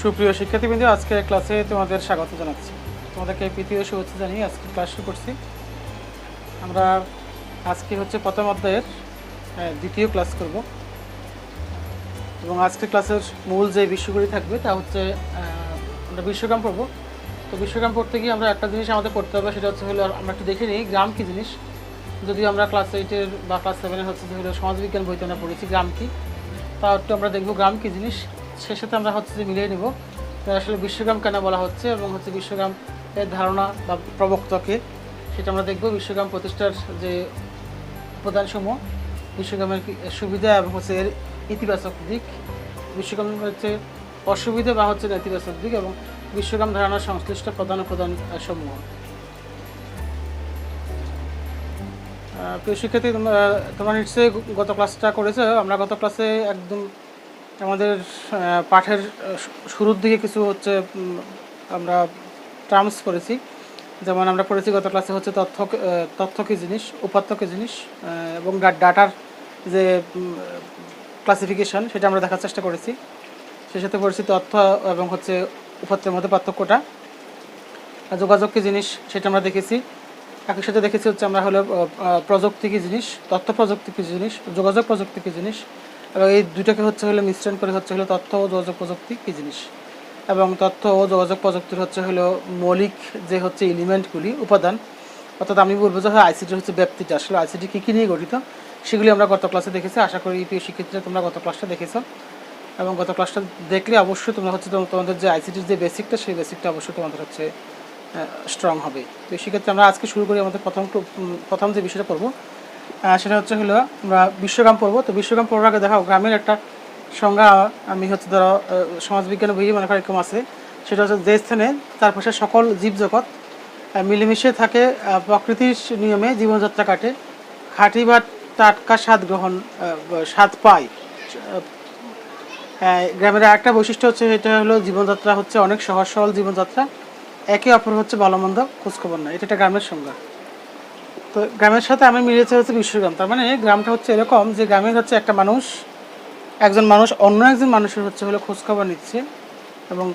সুপ্রিয় শিক্ষার্থীবৃন্দ, আজকের ক্লাসে তোমাদের স্বাগত জানাচ্ছি। তোমাদেরকে প্রীতীয় শুভেচ্ছা জানিয়ে আজকে ক্লাস শুরু করছি। আমরা আজকে হচ্ছে প্রথম অধ্যায়ের দ্বিতীয় ক্লাস করব এবং আজকের ক্লাসের মূল যে বিষয়গুলি থাকবে তা হচ্ছে আমরা বিশ্বগ্রাম পড়ব। তো বিশ্বগ্রাম পড়তে গিয়ে আমরা একটা জিনিস আমাদের পড়তে হবে, সেটা হচ্ছে হলো আমরা একটু দেখে নিই গ্রাম কী জিনিস। যদিও আমরা ক্লাস 8-এর বা ক্লাস 7-এর হচ্ছে যে হলো সমাজবিজ্ঞান বইতে আমরা পড়েছি গ্রাম কী, তা একটু আমরা দেখব গ্রাম কী জিনিস। সে সাথে আমরা হচ্ছে যে মিলিয়ে নেব আসলে বিশ্বগ্রাম কেন বলা হচ্ছে এবং হচ্ছে বিশ্বগ্রাম এর ধারণা বা প্রবক্তাকে, সেটা আমরা দেখব। বিশ্বগ্রাম প্রতিষ্ঠার যে উপাদানসমূহ, বিশ্বগ্রামের সুবিধা এবং হচ্ছে এর ইতিবাচক দিক, বিশ্বগ্রামের হচ্ছে অসুবিধা বা হচ্ছে নেতিবাচক দিক এবং বিশ্বগ্রাম ধারণার সংশ্লিষ্ট প্রধান সমূহ। প্রিয় শিক্ষার্থী, তোমরা নিশ্চয়ই গত ক্লাসটা করেছো। আমরা গত ক্লাসে একদম আমাদের পাঠের শুরুর দিকে কিছু হচ্ছে আমরা টার্মস করেছি। যেমন আমরা পড়েছি গত ক্লাসে হচ্ছে তথ্য কী জিনিস, উপাত্ত কী জিনিস এবং ডাটার যে ক্লাসিফিকেশন, সেটা আমরা দেখার চেষ্টা করেছি। সেই সাথে পড়েছি তথ্য এবং হচ্ছে উপাত্তের মধ্যে পার্থক্যটা। যোগাযোগ কী জিনিস সেটা আমরা দেখেছি। একই সাথে দেখেছি হচ্ছে আমরা হলো প্রযুক্তি কী জিনিস, তথ্য প্রযুক্তি কী জিনিস, যোগাযোগ প্রযুক্তি কী জিনিস, এবং এই দুটাকে হচ্ছে হলো মিশ্রণ করে হচ্ছে হলো তথ্য ও যোগাযোগ প্রযুক্তি কী জিনিস। এবং তথ্য ও যোগাযোগ প্রযুক্তির হচ্ছে হলো মৌলিক যে হচ্ছে এলিমেন্টগুলি, উপাদান, অর্থাৎ আমি বলবো যে আইসিটি হচ্ছে ব্যাপ্তিটা, আসলে আইসিটি কী কী নিয়ে গঠিত সেগুলি আমরা গত ক্লাসে দেখেছি। আশা করি প্রিয় শিক্ষার্থীরা তোমরা গত ক্লাসটা দেখেছো এবং গত ক্লাসটা দেখলে অবশ্যই তোমরা হচ্ছে তোমাদের যে আইসিটির যে বেসিকটা, সেই বেসিকটা অবশ্যই তোমাদের হচ্ছে স্ট্রং হবে। তো সেক্ষেত্রে আমরা আজকে শুরু করি আমাদের প্রথম যে বিষয়টা পড়বো সেটা হচ্ছে হলো আমরা বিশ্বগ্রাম পড়বো। তো বিশ্বগ্রাম পড়ার আগে দেখাও গ্রামের একটা সংজ্ঞা আমি হচ্ছে ধরো সমাজবিজ্ঞানের বইয়ে মনে করি এরকম আছে। সেটা হচ্ছে যে স্থানে চারপাশে সকল জীবজগৎ মিলেমিশে থাকে, প্রকৃতির নিয়মে জীবনযাত্রা কাটে, খাঁটি বা টাটকা স্বাদ পায়। গ্রামের একটা বৈশিষ্ট্য হচ্ছে এটা হলো জীবনযাত্রা হচ্ছে অনেক সহজ সরল জীবনযাত্রা, একে অপর হচ্ছে ভালো মন্দ খোঁজখবর না, এটা একটা গ্রামের সংজ্ঞা। তো গ্রামের সাথে আমি মিলেছে হচ্ছে বিশ্বগ্রাম। তার মানে গ্রামটা হচ্ছে এরকম যে গ্রামের হচ্ছে একজন মানুষ অন্য একজন মানুষের হচ্ছে হলো খোঁজখবর নিচ্ছে। এবং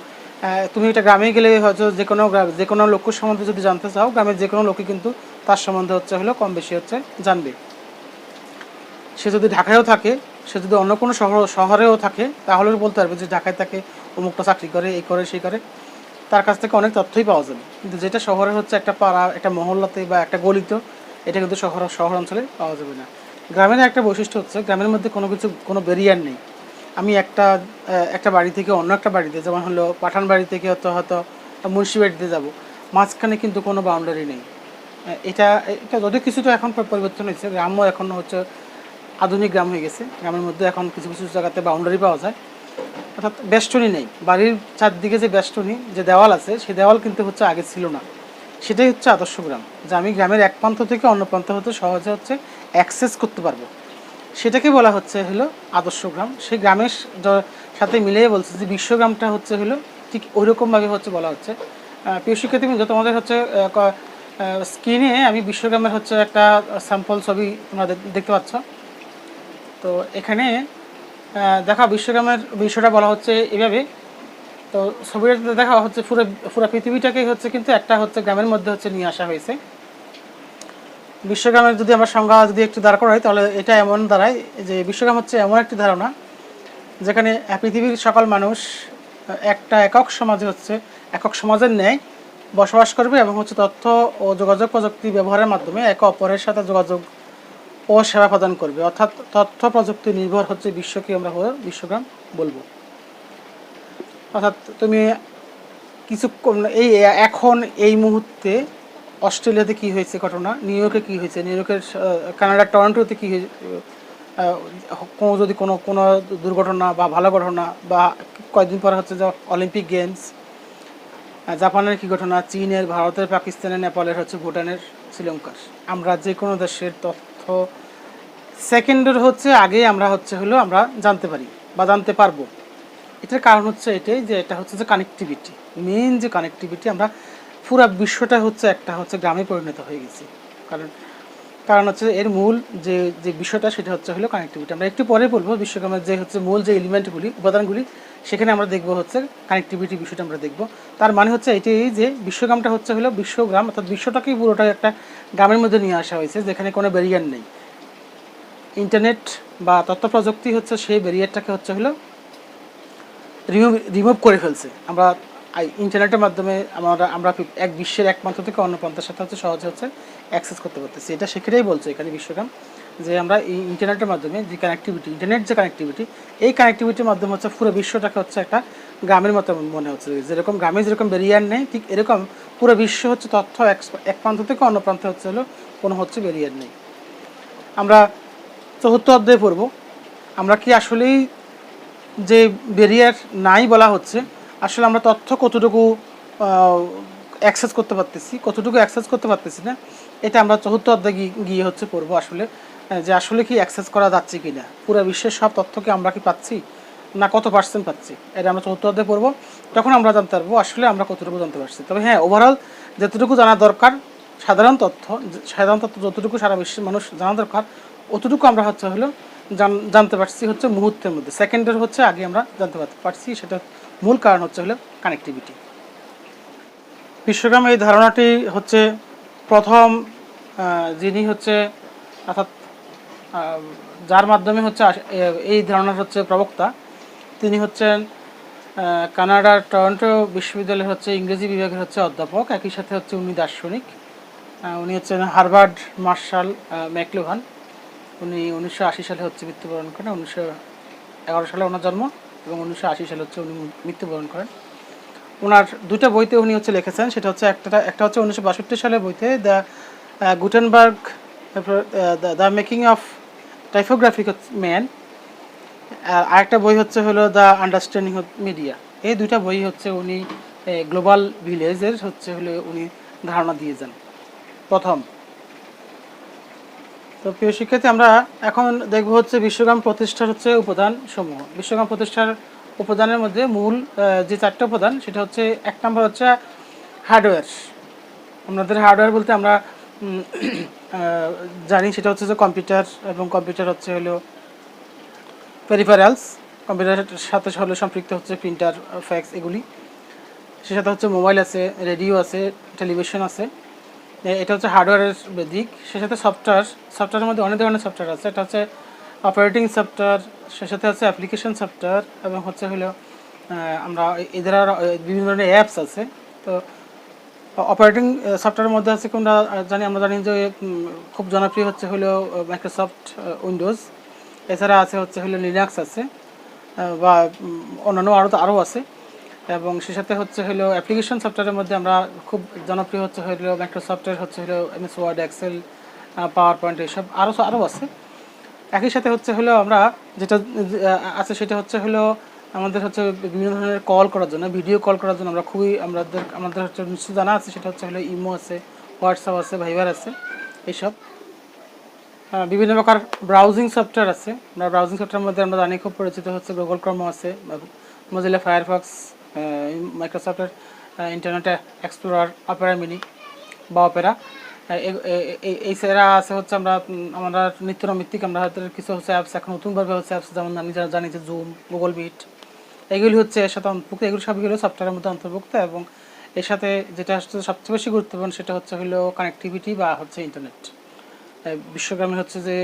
তুমি এটা গ্রামে গেলে হয়তো যে কোনো লোকের সম্বন্ধে যদি জানতে চাও, গ্রামের যে কোনো লোকই কিন্তু তার সম্বন্ধে হচ্ছে হলো কম বেশি হচ্ছে জানবে। সে যদি ঢাকায়ও থাকে, সে যদি অন্য কোনো শহরেও থাকে, তাহলেও বলতে পারবে যে ঢাকায় থাকে, অমুকটা চাকরি করে, এই করে সেই করে, তার কাছ থেকে অনেক তথ্যই পাওয়া যাবে। কিন্তু যেটা শহরের হচ্ছে একটা পাড়া, একটা মহল্লাতে বা একটা গলিতে, এটা কিন্তু শহর অঞ্চলে পাওয়া যাবে না। গ্রামের একটা বৈশিষ্ট্য হচ্ছে গ্রামের মধ্যে কোনো ব্যারিয়ার নেই। আমি একটা বাড়ি থেকে অন্য একটা বাড়িতে, যেমন হলো পাঠান বাড়ি থেকে হয়তো মুন্সিবাড়িতে যাব, মাঝখানে কিন্তু কোনো বাউন্ডারি নেই। এটা যদিও কিছুটা এখন পরিবর্তন হয়েছে, গ্রামও এখন হচ্ছে আধুনিক গ্রাম হয়ে গেছে। গ্রামের মধ্যে এখন কিছু কিছু জায়গাতে বাউন্ডারি পাওয়া যায়, অর্থাৎ বেষ্টনী নেই। বাড়ির চারদিকে যে বেষ্টনী, যে দেওয়াল আছে, সেই দেওয়াল কিন্তু হচ্ছে আগে ছিল না। সেটাই হচ্ছে আদর্শ গ্রাম, যে আমি গ্রামের এক প্রান্ত থেকে অন্য প্রান্ত হতে সহজে হচ্ছে অ্যাক্সেস করতে পারবো, সেটাকে বলা হচ্ছে হলো আদর্শ গ্রাম। সেই গ্রামের সাথে মিলিয়ে বলছে যে বিশ্বগ্রামটা হচ্ছে হলো ঠিক ওইরকমভাবে হচ্ছে বলা হচ্ছে। প্রিয় শিক্ষার্থীবৃন্দ, তোমাদের হচ্ছে স্ক্রিনে আমি বিশ্বগ্রামের হচ্ছে একটা স্যাম্পল ছবি তোমরা দেখতে পাচ্ছ। তো এখানে দেখা বিশ্বগ্রামের বিষয়টা বলা হচ্ছে এভাবে। তো ছবিটাতে দেখা হচ্ছে পুরো পৃথিবীটাকে হচ্ছে কিন্তু একটা হচ্ছে গ্রামের মধ্যে হচ্ছে নিয়ে আসা হয়েছে। বিশ্বগ্রামের যদি আমরা সংজ্ঞা যদি একটু দাঁড় করাই, তাহলে এটা এমন দাঁড়ায় যে বিশ্বগ্রাম হচ্ছে এমন একটি ধারণা যেখানে পৃথিবীর সকল মানুষ একটা একক সমাজের ন্যায় বসবাস করবে এবং হচ্ছে তথ্য ও যোগাযোগ প্রযুক্তি ব্যবহারের মাধ্যমে একে অপরের সাথে যোগাযোগ ও সেবা প্রদান করবে। অর্থাৎ তথ্য প্রযুক্তি নির্ভর হচ্ছে বিশ্বকে আমরা বিশ্বগ্রাম বলবো। অর্থাৎ তুমি এখন এই মুহূর্তে অস্ট্রেলিয়াতে কী হয়েছে ঘটনা, নিউ ইয়র্কে কী হয়েছে, কানাডার টরন্টোতে কী হয়েছে, যদি কোনো দুর্ঘটনা বা ভালো ঘটনা, বা কয়েকদিন পরে হচ্ছে যে অলিম্পিক গেমস, জাপানের কী ঘটনা, চীনের, ভারতের, পাকিস্তানের, নেপালের, হচ্ছে ভুটানের, শ্রীলঙ্কার, আমরা যে কোনো দেশের তথ্য সেকেন্ডের হচ্ছে আগে আমরা জানতে পারি বা জানতে পারবো। এটার কারণ হচ্ছে এটাই যে এটা হচ্ছে যে কানেক্টিভিটি, মেইন যে কানেক্টিভিটি, আমরা পুরো বিশ্বটা হচ্ছে একটা হচ্ছে গ্রামে পরিণত হয়ে গেছি। কারণ হচ্ছে এর মূল যে বিষয়টা, সেটা হচ্ছে হলো কানেক্টিভিটি। আমরা একটু পরে বলবো বিশ্বগ্রামের যে হচ্ছে মূল যে এলিমেন্টগুলি, উপাদানগুলি, সেখানে আমরা দেখব হচ্ছে কানেক্টিভিটি বিষয়টা আমরা দেখব। তার মানে হচ্ছে এটাই যে বিশ্বগ্রামটা হচ্ছে হলো বিশ্বগ্রাম, অর্থাৎ বিশ্বটাকেই পুরোটাই একটা গ্রামের মধ্যে নিয়ে আসা হয়েছে, যেখানে কোনো ব্যারিয়ার নেই। ইন্টারনেট বা তথ্য প্রযুক্তি হচ্ছে সেই ব্যারিয়ারটাকে হচ্ছে হলো রিমুভ করে ফেলছে। আমরা ইন্টারনেটের মাধ্যমে আমরা এক বিশ্বের এক প্রান্ত থেকে অন্য প্রান্তের সাথে হচ্ছে সহজে হচ্ছে অ্যাক্সেস করতে পারতেছি। এটা সেখানেই বলছে এখানে বিশ্বগ্রাম, যে আমরা এই ইন্টারনেটের মাধ্যমে যে কানেক্টিভিটি, ইন্টারনেট যে কানেক্টিভিটি, এই কানেক্টিভিটির মাধ্যমে হচ্ছে পুরো বিশ্বটাকে হচ্ছে একটা গ্রামের মতো মনে হচ্ছে। যেরকম গ্রামে যেরকম ব্যারিয়ার নেই, ঠিক এরকম পুরো বিশ্ব হচ্ছে তথ্য এক প্রান্ত থেকে অন্য প্রান্তে হচ্ছে হলো কোনো হচ্ছে ব্যারিয়ার নেই। আমরা চতুর্থ অধ্যায়ে পড়ব আমরা কি আসলেই যে ব্যারিয়ার নাই বলা হচ্ছে, আসলে আমরা তথ্য কতটুকু অ্যাক্সেস করতে পারতেছি, কতটুকু অ্যাক্সেস করতে পারতেছি না, এটা আমরা চতুর্থ অধ্যায়ে গিয়ে হচ্ছে পড়বো। আসলে যে আসলে কি অ্যাক্সেস করা যাচ্ছে কি না, পুরো বিশ্বের সব তথ্যকে আমরা কি পাচ্ছি না কত পার্সেন্ট পাচ্ছি, এটা আমরা চতুর্থ অধ্যায়ে পড়বো। তখন আমরা জানতে পারবো আসলে আমরা কতটুকু জানতে পারছি। তবে হ্যাঁ, ওভারঅল যতটুকু জানা দরকার, সাধারণ তথ্য যতটুকু সারা বিশ্বের মানুষ জানা দরকার, অতটুকু আমরা হচ্ছে হলো জানতে পারছি হচ্ছে মুহূর্তের মধ্যে, সেকেন্ডের হচ্ছে আগে আমরা জানতে পারছি। সেটা মূল কারণ হচ্ছে হলো কানেক্টিভিটি। বিশ্বগ্রাম এই ধারণাটি হচ্ছে প্রথম যিনি হচ্ছে, অর্থাৎ যার মাধ্যমে হচ্ছে এই ধারণার হচ্ছে প্রবক্তা, তিনি হচ্ছেন কানাডার টরন্টো বিশ্ববিদ্যালয়ের হচ্ছে ইংরেজি বিভাগের হচ্ছে অধ্যাপক, একই সাথে হচ্ছে উনি দার্শনিক। উনি হচ্ছেন হার্ভার্ড মার্শাল ম্যাকলুহান। উনি 1980 সালে হচ্ছে মৃত্যুবরণ করেন। 1911 সালে ওনার জন্ম এবং 1980 সালে হচ্ছে উনি মৃত্যুবরণ করেন। ওনার দুইটা বইতে উনি হচ্ছে লিখেছেন, সেটা হচ্ছে একটা হচ্ছে 1962 সালের বইতে the Gutenberg the making of typographic man, আর আরেকটা বই হচ্ছে হলো দ্য আন্ডারস্ট্যান্ডিং অফ মিডিয়া। এই দুইটা বই হচ্ছে উনি গ্লোবাল ভিলেজের হচ্ছে হলো উনি ধারণা দিয়ে যান প্রথম। তো প্রিয় শিক্ষার্থী, আমরা এখন দেখব হচ্ছে বিশ্বগ্রাম প্রতিষ্ঠার হচ্ছে উপাদান সমূহ। বিশ্বগ্রাম প্রতিষ্ঠার উপাদানের মধ্যে মূল যে চারটে উপাদান, সেটা হচ্ছে এক নম্বর হচ্ছে হার্ডওয়্যার। আমাদের হার্ডওয়্যার বলতে আমরা জানি সেটা হচ্ছে যে কম্পিউটার, এবং কম্পিউটার হচ্ছে হলো পেরিফেরালস, কম্পিউটারের সাথে হলো সম্পৃক্ত হচ্ছে প্রিন্টার, ফ্যাক্স, এগুলি। সে সাথে হচ্ছে মোবাইল আছে, রেডিও আছে, টেলিভিশন আছে। এটা হচ্ছে হার্ডওয়্যারের দিক। সে সাথে সফটওয়্যারের মধ্যে অনেক ধরনের সফটওয়্যার আছে। এটা হচ্ছে অপারেটিং সফটওয়্যার, সে সাথে হচ্ছে অ্যাপ্লিকেশন সফটওয়্যার, এবং হচ্ছে হলো আমরা এদের আর বিভিন্ন ধরনের অ্যাপস আছে। তো অপারেটিং সফটওয়্যারের মধ্যে আছে কোনটা আমরা জানি যে খুব জনপ্রিয় হচ্ছে হলো মাইক্রোসফট উইন্ডোজ। এছাড়া আছে হচ্ছে হলো লিনাক্স আছে, বা অন্যান্য আরও আছে। এবং সে সাথে হচ্ছে হলো অ্যাপ্লিকেশন সফটওয়্যারের মধ্যে আমরা খুব জনপ্রিয় হচ্ছে হলো মাইক্রোসফটের হচ্ছে হলো MS Word, Excel, PowerPoint, এইসব আরও আছে। একই সাথে হচ্ছে হলো আমরা যেটা আছে সেটা হচ্ছে হলো আমাদের হচ্ছে বিভিন্ন ধরনের কল করার জন্য, ভিডিও কল করার জন্য আমরা আমাদের হচ্ছে নিশ্চয়ই জানা আছে, সেটা হচ্ছে হলো ইমো আছে, হোয়াটসঅ্যাপ আছে, ভাইবার আছে, এইসব। বিভিন্ন প্রকার ব্রাউজিং সফটওয়্যার আছে। আমরা ব্রাউজিং সফটওয়্যারের মধ্যে আমরা জানি খুব পরিচিত হচ্ছে গুগল ক্রোম আছে, মজিলা ফায়ারফক্স, মাইক্রোসফটের ইন্টারনেট এক্সপ্লোরার, অপেরা মিনি বা অপেরা। এই সেরা আছে হচ্ছে আমরা নিত্য নৈমিত্তিক আমরা হয়তো কিছু হচ্ছে অ্যাপস এখন নতুনভাবে হচ্ছে অ্যাপস, যেমন আমি যারা জানি যে জুম, গুগল মিট, এগুলি হচ্ছে এর সাথে অন্তর্ভুক্ত। এগুলো সবই হলো সফটওয়্যারের মধ্যে অন্তর্ভুক্ত। এবং এর সাথে যেটা হচ্ছে সবচেয়ে বেশি গুরুত্বপূর্ণ, সেটা হচ্ছে হলো কানেক্টিভিটি বা হচ্ছে ইন্টারনেট। বিশ্বগ্রামে হচ্ছে যে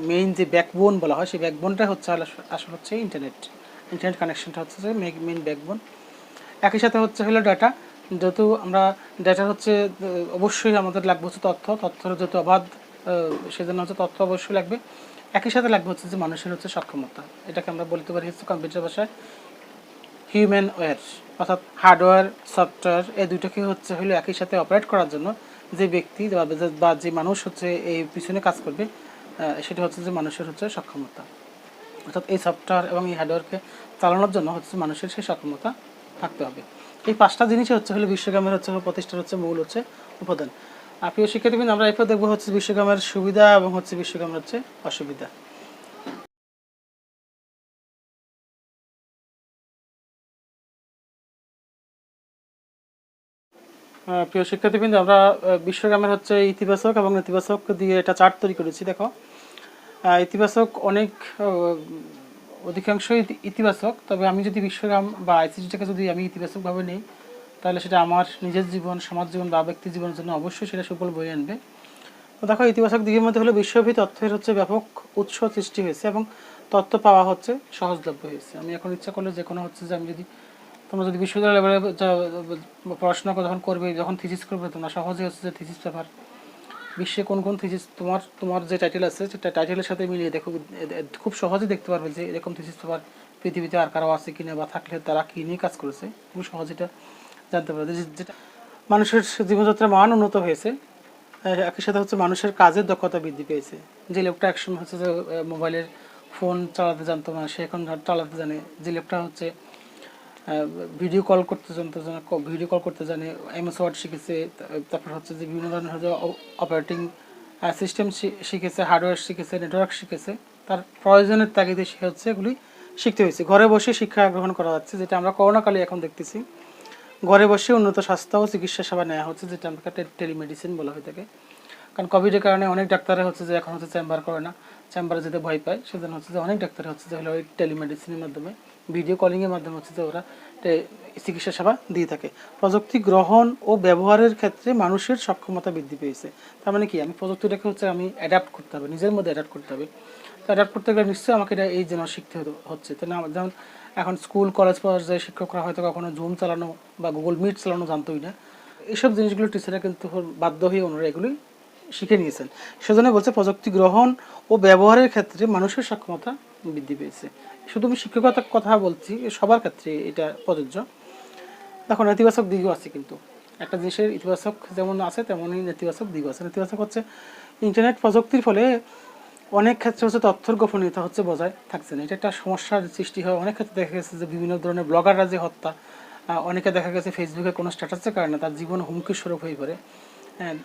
মেইন যে ব্যাকবোন বলা হয়, সেই ব্যাকবোনটা হচ্ছে আসলে হচ্ছে ইন্টারনেট কানেকশনটা হচ্ছে যে মেইন ব্যাকবোন। একই সাথে হচ্ছে হলো ডাটা। যেহেতু আমরা ডাটা হচ্ছে অবশ্যই আমাদের লাগবে হচ্ছে তথ্যের যেহেতু অবাধ, সেজন্য হচ্ছে তথ্য অবশ্যই লাগবে। একই সাথে লাগবে হচ্ছে যে মানুষের হচ্ছে সক্ষমতা। এটাকে আমরা বলতে পারি হচ্ছে কম্পিউটার ভাষায় হিউম্যান ওয়্যার, অর্থাৎ হার্ডওয়্যার সফটওয়্যার এই দুইটাকে হচ্ছে হলো একই সাথে অপারেট করার জন্য যে ব্যক্তি বা যে মানুষ হচ্ছে এই পিছনে কাজ করবে, সেটা হচ্ছে যে মানুষের হচ্ছে সক্ষমতা। অর্থাৎ এই সফটওয়্যার এবং এই হার্ডওয়্যারকে চালানোর জন্য হচ্ছে মানুষের সেই সক্ষমতা থাকতে হবে। এই পাঁচটা জিনিসই হচ্ছে হলো বিশ্বগ্রামের হচ্ছে প্রতিষ্ঠার হচ্ছে মূল হচ্ছে উপাদান। প্রিয় শিক্ষার্থীবৃন্দ, আমরা এরপর দেখবো হচ্ছে বিশ্বগ্রামের সুবিধা এবং হচ্ছে বিশ্বগ্রামের হচ্ছে অসুবিধা। প্রিয় শিক্ষার্থীবৃন্দ, আমরা বিশ্বগ্রামের হচ্ছে ইতিবাচক এবং নেতিবাচক দিয়ে এটা চার্ট তৈরি করেছি। দেখো, ইতিবাচক অধিকাংশই ইতিবাচক। তবে আমি যদি বিশ্বগ্রাম বা আইসিটিটাকে যদি আমি ইতিবাচকভাবে নিই, তাহলে সেটা আমার নিজের জীবন, সমাজ জীবন বা ব্যক্তি জীবনের জন্য অবশ্যই সেটা সুফল বয়ে আনবে। তো দেখো, ইতিবাচক দিকের মধ্যে হলো বিশ্বব্যাপী তথ্যের হচ্ছে ব্যাপক উৎস সৃষ্টি হয়েছে এবং তথ্য পাওয়া হচ্ছে সহজলভ্য হয়েছে। আমি এখন ইচ্ছা করলে যে কোনো হচ্ছে যে আমি যদি তোমরা যদি বিশ্ববিদ্যালয় লেভেলে পড়াশোনা যখন করবে, যখন থিসিস করবে, তোমরা সহজে হচ্ছে যে থিসিস পেপার বিশ্বে কোন কোন থিসিস তোমার যে টাইটেল আছে সেটা টাইটেলের সাথে মিলিয়ে দেখো, খুব সহজেই দেখতে পারবে যে এরকম থিসিস পেপার পৃথিবীতে আর কারো আছে কিনা, বা থাকলে তারা কী নিয়ে কাজ করেছে, খুব সহজে এটা জানতে পারবে। যেটা মানুষের জীবনযাত্রার মান উন্নত হয়েছে, একই সাথে হচ্ছে মানুষের কাজের দক্ষতা বৃদ্ধি পেয়েছে। যে লোকটা একসময় হচ্ছে যে মোবাইলের ফোন চালাতে জানতো না, সে এখন চালাতে জানে। যে লোকটা হচ্ছে ভিডিও কল করতে জানে, এমএস ওয়ার্ড শিখেছে। তারপর হচ্ছে যে বিভিন্ন ধরনের হচ্ছে অপারেটিং সিস্টেম শিখেছে, হার্ডওয়্যার শিখেছে, নেটওয়ার্ক শিখেছে। তার প্রয়োজনের তাগিদে সে হচ্ছে এগুলি শিখতে হয়েছে। ঘরে বসে শিক্ষা গ্রহণ করা যাচ্ছে, যেটা আমরা করোনাকালে এখন দেখতেছি। ঘরে বসে উন্নত স্বাস্থ্য ও চিকিৎসা সেবা নেওয়া হচ্ছে, যেটা আমরা টেলিমেডিসিন বলা হয়ে থাকে। কারণ কোভিডের কারণে অনেক ডাক্তাররা হচ্ছে যে এখন হচ্ছে চেম্বার করে না, চেম্বারে যেতে ভয় পায়। সেজন্য হচ্ছে যে অনেক ডাক্তার হচ্ছে যে হলো ওই টেলিমেডিসিনের মাধ্যমে, ভিডিও কলিংয়ের মাধ্যমে হচ্ছে যে ওরা চিকিৎসা সেবা দিয়ে থাকে। প্রযুক্তি গ্রহণ ও ব্যবহারের ক্ষেত্রে মানুষের সক্ষমতা বৃদ্ধি পেয়েছে। তার মানে কি, আমি প্রযুক্তিটাকে হচ্ছে আমি অ্যাডাপ্ট করতে হবে, নিজের মধ্যে অ্যাডাপ্ট করতে হবে। তো অ্যাডাপ্ট করতে গেলে নিশ্চয়ই আমাকে এটা এই জন্য শিখতে হচ্ছে। তো না, যেমন এখন স্কুল কলেজ পর্যায়ে শিক্ষকরা হয়তো কখনো জুম চালানো বা গুগল মিট চালানো জানতোই না। এইসব জিনিসগুলো টিচাররা কিন্তু বাধ্য হয়ে ওনারা এগুলি শিখে নিয়েছেন। সেজন্য বলছে প্রযুক্তি গ্রহণ ও ব্যবহারের ক্ষেত্রে মানুষের সক্ষমতা বৃদ্ধি পেয়েছে। শুধু আমি শিক্ষকতার কথা বলছি, সবার ক্ষেত্রে এটা প্রযোজ্য। দেখো, নেতিবাচক দিকও আছে, কিন্তু একটা জিনিসের ইতিবাচক যেমন আছে তেমনই নেতিবাচক দিকও আছে। নেতিবাচক হচ্ছে ইন্টারনেট প্রযুক্তির ফলে অনেক ক্ষেত্রে হচ্ছে তথ্যের গোপনীয়তা হচ্ছে বজায় থাকছে না। এটা একটা সমস্যার সৃষ্টি হয়। অনেক ক্ষেত্রে দেখা গেছে যে বিভিন্ন ধরনের ব্লগাররা যে হত্যা, অনেকে দেখা গেছে ফেসবুকে কোনো স্ট্যাটাসের কারণে তার জীবন হুমকির স্বরূপ হয়ে পড়ে। হ্যাঁ,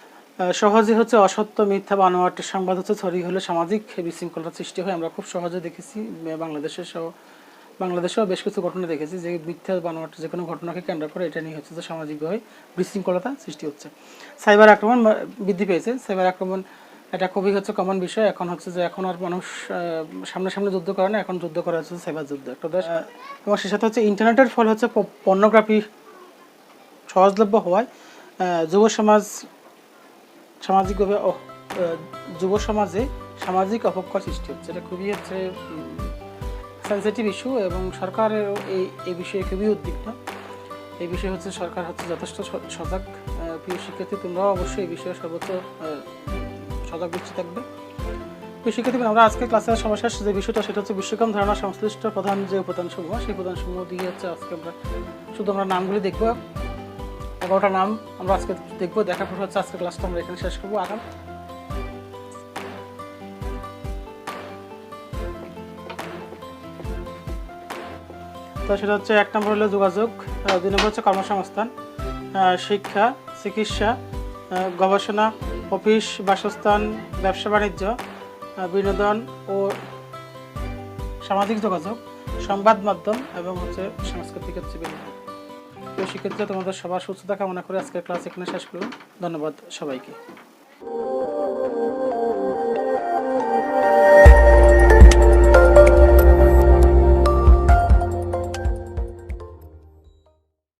সহজে হচ্ছে অসত্য, মিথ্যা বা আনোয়াট সংবাদ হচ্ছে ছড়িয়ে হলে সামাজিক বিশৃঙ্খলার সৃষ্টি হয়। আমরা খুব সহজে দেখেছি বাংলাদেশেও বেশ কিছু ঘটনা দেখেছি যে মিথ্যা বানোয়াট যে কোনো ঘটনাকে কেন্দ্র করে এটা নিয়ে হচ্ছে যে সামাজিকভাবে বিশৃঙ্খলতা সৃষ্টি হচ্ছে। সাইবার আক্রমণ বৃদ্ধি পেয়েছে। সাইবার আক্রমণ এটা খুবই হচ্ছে কমন বিষয়। এখন হচ্ছে যে এখন আর মানুষ সামনে যুদ্ধ করে না, এখন যুদ্ধ করা হচ্ছে সাইবার যুদ্ধ একটা দেশ। এবং সে সাথে হচ্ছে ইন্টারনেটের ফলে হচ্ছে পর্নোগ্রাফি সহজলভ্য হওয়ায় যুব সমাজে সামাজিক অপক্ষয় সৃষ্টি হচ্ছে। এটা খুবই হচ্ছে সেন্সিটিভ ইস্যু, এবং সরকারের এই বিষয়ে খুবই উদ্বিগ্ন। এই বিষয়ে হচ্ছে সরকার হচ্ছে যথেষ্ট সজাগ। প্রিয় শিক্ষার্থী, তোমরাও অবশ্যই এই বিষয়ে সর্বোচ্চ সজাগ দৃষ্টি থাকবে। প্রিয় শিক্ষার্থী, আমরা আজকে ক্লাসের সর্বশেষ যে বিষয়টা, সেটা হচ্ছে বিশ্বকাম ধারণা সংশ্লিষ্ট প্রধান যে উপাদানসমূহ, সেই উপাদানসমূহ দিয়ে হচ্ছে আজকে আমরা নামগুলি দেখব। 11টা নাম আমরা আজকে দেখবো। দেখার পর হচ্ছে আজকে ক্লাসটা আমরা এখানে শেষ করবো। তো সেটা হচ্ছে 1 নম্বর হলো যোগাযোগ, 2 নম্বর হচ্ছে কর্মসংস্থান, শিক্ষা, চিকিৎসা, গবেষণা, অফিস, বাসস্থান, ব্যবসা বাণিজ্য, বিনোদন ও সামাজিক যোগাযোগ, সংবাদ মাধ্যম এবং হচ্ছে সাংস্কৃতিক হচ্ছে বিনোদন। তো শিক্ষার্থীরা, তোমাদের সবার সুস্থতা কামনা করে আজকের ক্লাস এখানে শেষ করলাম। ধন্যবাদ সবাইকে।